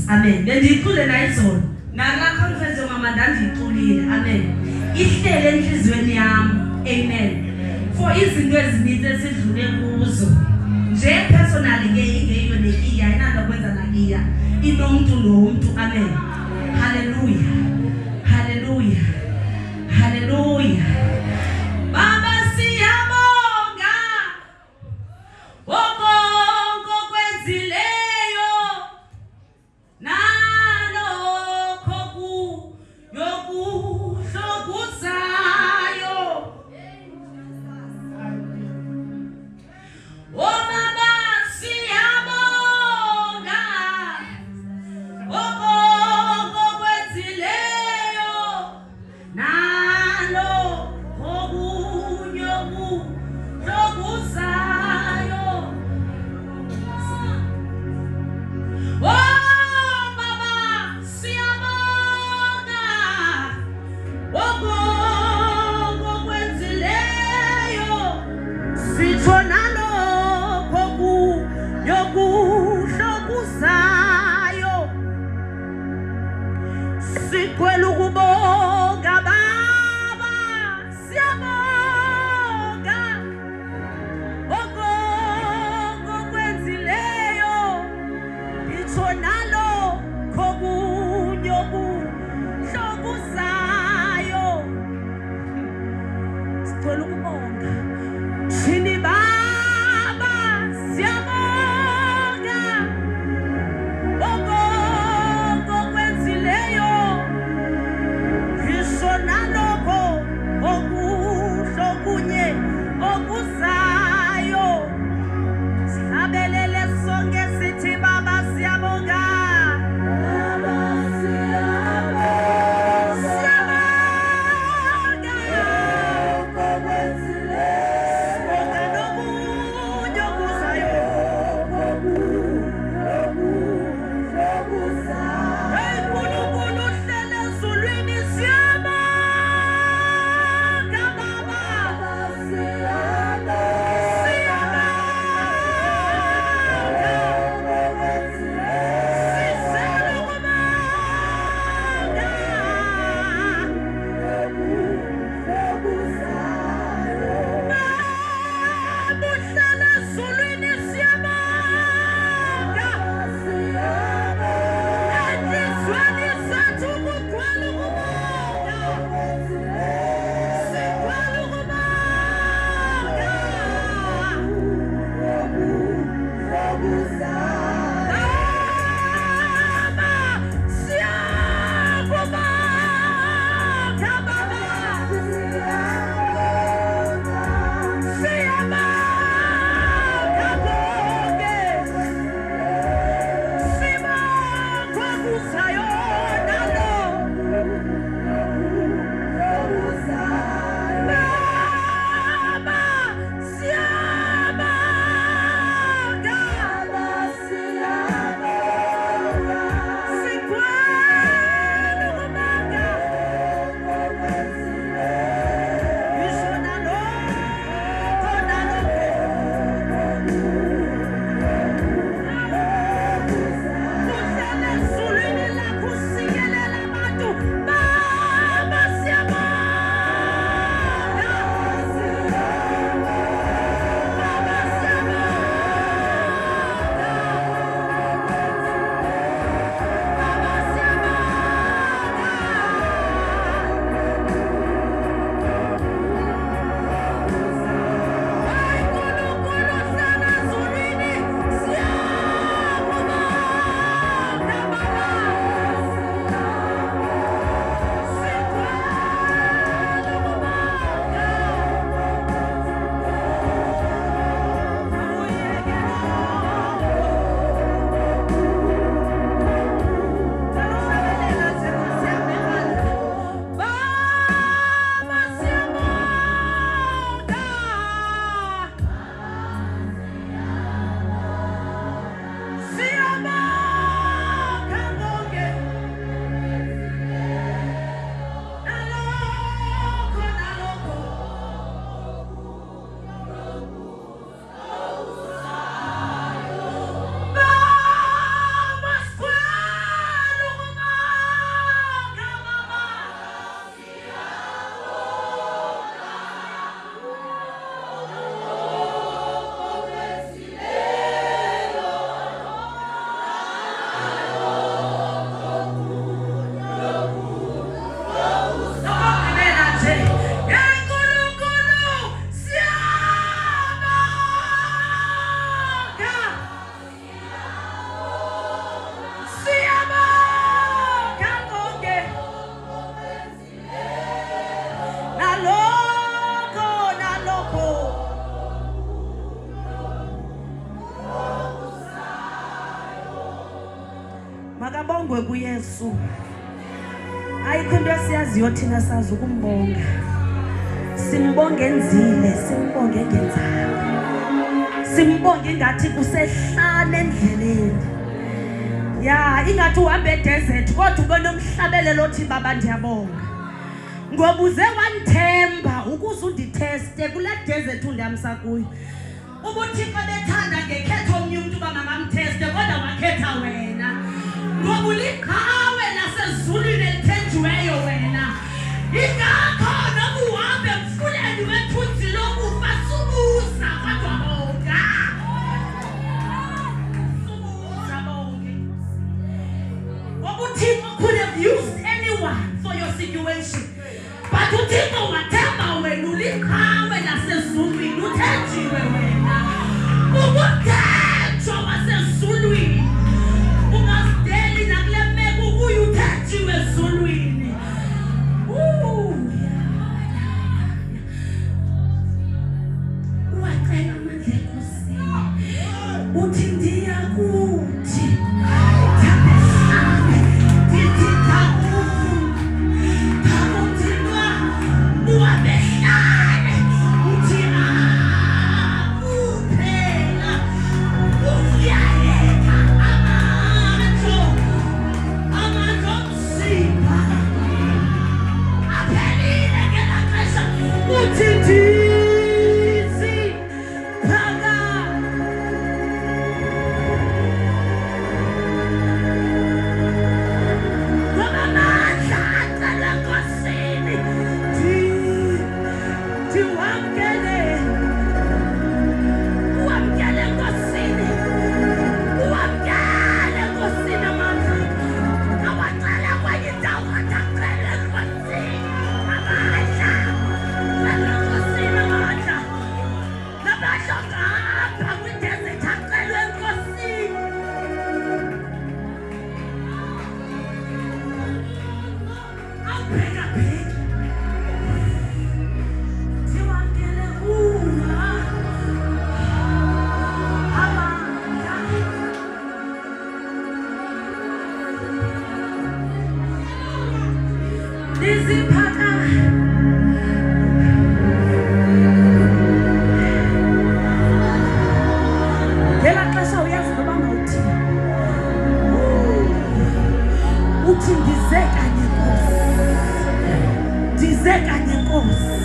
Amen. Bendiyicule nayizolo. Nala conference mama ndandiyiculile. Amen. Ihlele enhlizweni yami. Amen. For izinto ezininzi esidlule kuzo. Nje personally ke ingeyiyo nekiya inanda kwenza nakiya. Inomuntu nomuntu. Amen. Hallelujah. Hallelujah. Hallelujah. Baba siyabonga. Wonke okwenzileyo. Nalokho yokuhlokuzayo. Oh Baba siyabonga. Wonke okwenzileyo. Nalokho yokuhlokuzayo. Oh Baba siyabonga. Wonke okwenzileyo. Sitho nalokho yokuhlokuzayo. Sikwela ukubonga Baba siyabonga. Wonke okwenzileyo. Itho nalokho yokuhlokuzayo. Sikwela ukubonga. Thini Baba siyabonga. Wonke okwenzileyo. Ngisho nalokho okuhlokunye okuzayo. Sihlabelele sonke sithi Baba siyabonga. Makabongwe kuYesu. Ayikho into esiyaziyo thina sazi ukumbonga. Simbonge enzile, simbonge ngenzanga. Simbonge ngathi kusehlane endleleni. Ya, ingathi uhambe desert kodwa ubona umhlabelelo othi baba ndiyabonga. Ngoba uze wanithemba ukuze unditheste kule desert undihambisa kuyo. UbuThixo bethanda ngekhetho omnye umuntu uba makamtheste kodwa wakhetha wena. Ngoba uliqhawe lasezulwini elithenjiweyo wena. Ingakho noma uhambe emfuleni wethunzi lokufa subuza kodwa bonga. Subuza bonke. Ngoba uThixo could have used anyone for your situation. But uThixo wathemba wena uliqhawe lasezulwini uthenjiwe wena. Ukuthenjwa wasezulwini. Ungasideli nakule meko ukuye uthenjiwe ezulwini. Uwacela amandla enkosini. Uthi ndiyakuthi. Thabehlale. Ndithi thabu. Thabu thina. Uwabehlale. Uthi kuphela. Uyayeka amandla. Amandla omzimba. Aphelile ngela xesha. Uthi ndizi phakade. Ngoba amandla acela enkosini. Ndiwamkele. Uwamkele enkosini. Uwamkele enkosini amandla. Awacela kwenye indawo kodwa acela enkosini amandla. Cela enkosini amandla. Namhlanje ngapha kwidesert acelwe enkosini. Awubheka phela. Ndiwamkele kuwe amandla. Ndiziphaka. Ngela xesha uyazi noba mawuthini. Uthi ndize kanye Nkosi. Ndize kanye Nkosi.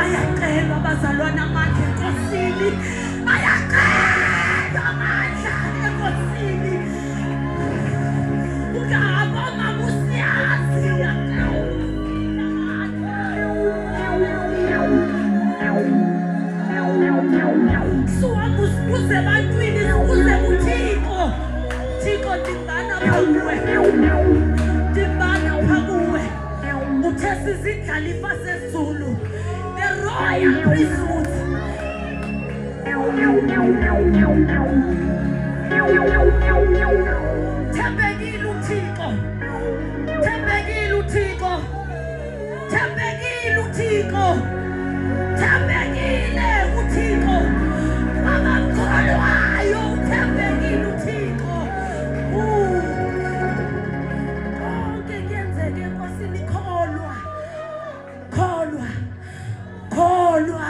Ayacelwa abazalwana amandla enkosini. Ayacelwa amandla enkosini. Ungahamba mama usiyazi. Suhamba usibuze ebantwini, usibuze kuThixo. Thixo ndingana phakuwe. Ndibana phakuwe. Uthe sizindlalifa sezulu. The royal priesthood. Thembekile uThixo. Thembekile uThixo. Thembekile uThixo. Thembekile uThixo. Abakholwayo uthembekile uThixo. Konke kuyenzeka enkosini. Kholwa. Kholwa. Kholwa.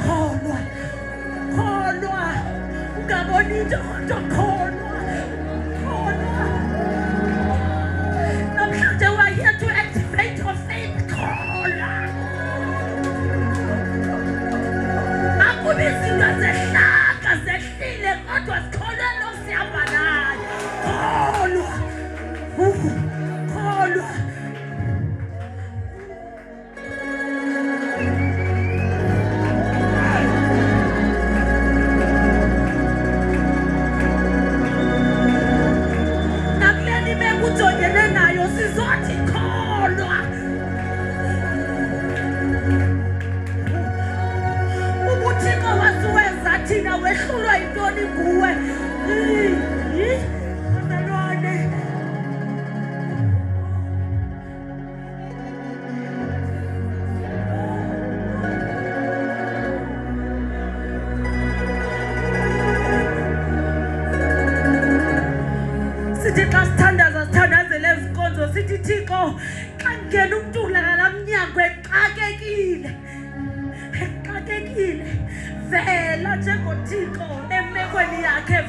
Kholwa. Kholwa. Ungaboni into kodwa kholwa. Kholwa. Namhlanje we're here to activate your faith. Kholwa. Akubi izinto zehlaka zehlile kodwa sikholelwa sihamba naye. Kholwa. Kholwa. sithi xa sithandazele ezinkonzo sithi Thixo xa ngena umntu ulala mnyango exakekile vela njengoThixo emekweni yakhe